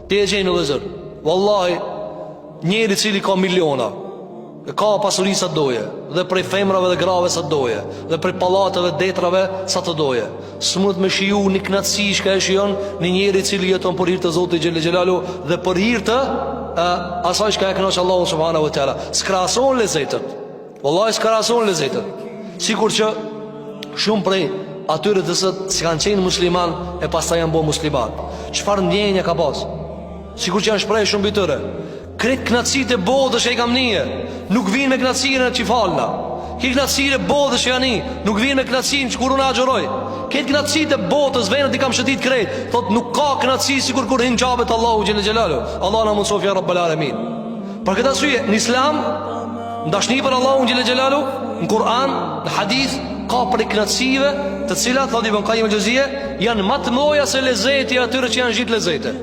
Ti e gjenë dhe zër, wallahi, njeri cili ka miliona, ka pasuri sa doje, dhe prej femrave dhe grave sa doje, dhe prej pallateve detrave sa të doje, s'mund me shiju një knatësi shka e shijon një njeri cili jeton për hir të Zotit Gjelle Gjelalu dhe për hir të asaj shka e kënaq Allahu subhanahu wa taala. S'krahason lezetet. Wallahi s'krahason lezetet. Sikur që shumë prej atyre të s'kan qenë musliman e pastaj janë bo musliman. Çfarë ndjenja ka pas? Sikur që janë shpreh shumë bitëre. Kretë knatësit e botës që i kam nije, nuk vinë me knatësirën e qifalna. Këtë knatësirë e botës që janë një, nuk vinë me knatësirën që kur unë agjeroj. Këtë knatësit e botës venët i kam shëtit kretë. Thot nuk ka knatësi si kur hinë gjabet Allahu Gjelle Gjelalu. Allah na mundsof ja Rabbel Alamin. Për këtë arsye, në Islam, ndashni për Allahu Gjelle Gjelalu, në Kur'an, në hadith, ka për knatësive të cilat, thot Ibn Qayyim el-Juzeyy, janë më të mëdha se lezeti atyre që janë gjithë lezete.